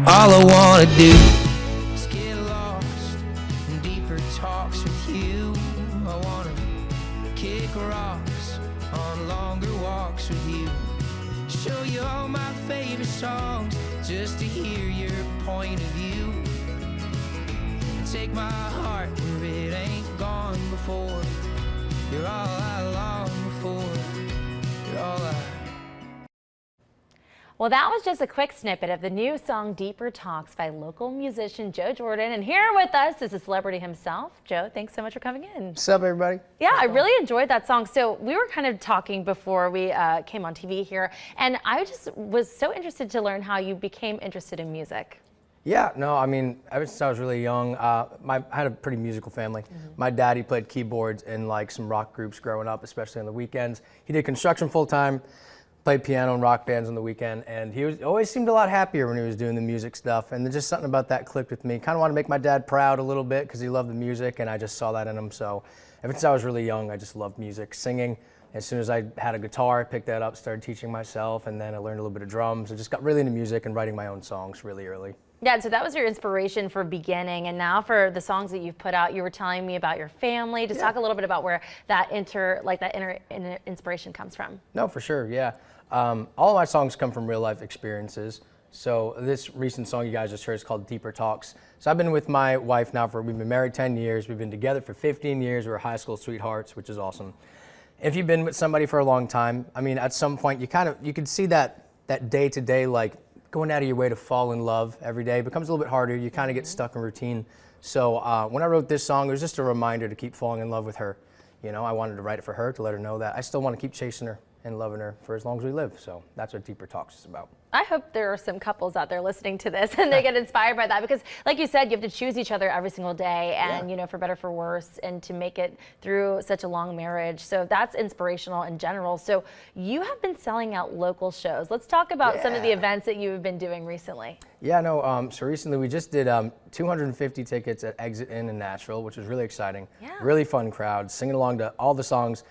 all I wanna do. Let's get lost in deeper talks with you. I wanna kick rocks on longer walks with you. Show you all my favorite songs just to hear your point of view. Take my heart where it ain't gone before. You're all I long for. You're all I. Well, that was just a quick snippet of the new song Deeper Talks by local musician Joe Jordan. And here with us is the celebrity himself. Joe, thanks so much for coming in. What's up, everybody? Yeah, I really enjoyed that song. So we were kind of talking before we came on TV here, and I just was so interested to learn how you became interested in music. Yeah, no, I mean, ever since I was really young, I had a pretty musical family. My daddy played keyboards in like some rock groups growing up, especially on the weekends. He did construction full time, played piano in rock bands on the weekend, and he always seemed a lot happier when he was doing the music stuff. And just something about that clicked with me. Kind of wanted to make my dad proud a little bit because he loved the music, and I just saw that in him. So ever since I was really young, I just loved music, singing. As soon as I had a guitar, I picked that up, started teaching myself, and then I learned a little bit of drums. I just got really into music and writing my own songs really early. Yeah, so that was your inspiration for beginning, and now for the songs that you've put out, you were telling me about your family. Just talk a little bit about where that inner inspiration comes from. No, for sure, yeah. All of my songs come from real life experiences. So this recent song you guys just heard is called Deeper Talks. So I've been with my wife now we've been married 10 years. We've been together for 15 years. We're high school sweethearts, which is awesome. If you've been with somebody for a long time, I mean, at some point you could see that day to day, like going out of your way to fall in love every day becomes a little bit harder. You kind of get stuck in routine. So when I wrote this song, it was just a reminder to keep falling in love with her. You know, I wanted to write it for her to let her know that I still want to keep chasing her and loving her for as long as we live. So that's what Deeper Talks is about. I hope there are some couples out there listening to this and they get inspired by that, because like you said, you have to choose each other every single day, and you know, for better for worse, and to make it through such a long marriage. So that's inspirational in general. So you have been selling out local shows. Let's talk about some of the events that you have been doing recently. Yeah, no, so recently we just did 250 tickets at Exit Inn in Nashville, which was really exciting. Really fun crowd, singing along to all the songs.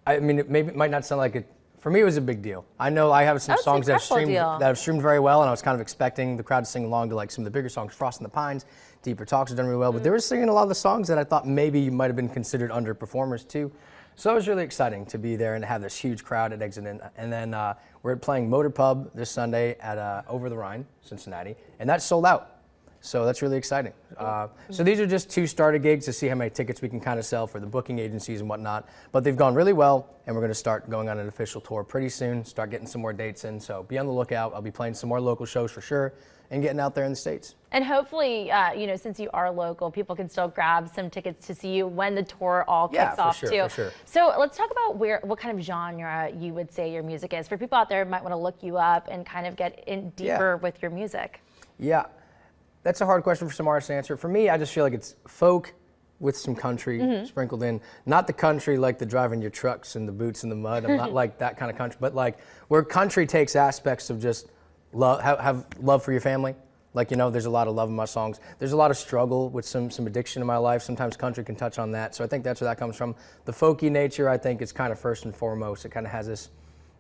I mean, it might not sound like it. For me, it was a big deal. I know I have some songs that have streamed very well, and I was kind of expecting the crowd to sing along to like some of the bigger songs. Frost in the Pines, Deeper Talks have done really well, but they were singing a lot of the songs that I thought maybe you might have been considered underperformers too. So it was really exciting to be there and to have this huge crowd at Exit Inn. And then we're playing Motor Pub this Sunday at Over the Rhine, Cincinnati, and that's sold out. So that's really exciting. So these are just 2 starter gigs to see how many tickets we can kind of sell for the booking agencies and whatnot. But they've gone really well, and we're going to start going on an official tour pretty soon, start getting some more dates in. So be on the lookout. I'll be playing some more local shows for sure and getting out there in the States. And hopefully, you know, since you are local, people can still grab some tickets to see you when the tour all kicks off too. For sure. So let's talk about what kind of genre you would say your music is. For people out there who might want to look you up and kind of get in deeper with your music. Yeah. That's a hard question for some artists to answer. For me, I just feel like it's folk with some country sprinkled in. Not the country like the driving your trucks and the boots in the mud. I'm not like that kind of country, but like where country takes aspects of just love, have love for your family. Like, you know, there's a lot of love in my songs. There's a lot of struggle with some addiction in my life. Sometimes country can touch on that. So I think that's where that comes from. The folky nature, I think, is kind of first and foremost. It kind of has this,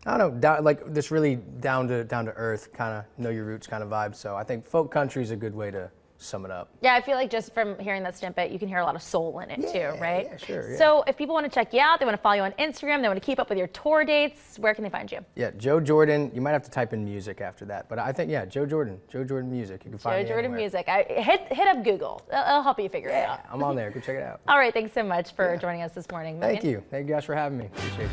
I don't know, like this really down to earth kind of know your roots kind of vibe. So I think folk country is a good way to sum it up. Yeah, I feel like just from hearing that snippet, you can hear a lot of soul in it too, right? Yeah, sure. Yeah. So if people want to check you out, they want to follow you on Instagram, they want to keep up with your tour dates, where can they find you? Yeah, Joe Jordan. You might have to type in music after that, but I think Joe Jordan Music. You can find me Joe Jordan anywhere. Music. Hit up Google. It'll help you figure it out. I'm on there. Go check it out. All right, thanks so much for joining us this morning. Thank you. Thank you guys for having me. Appreciate it.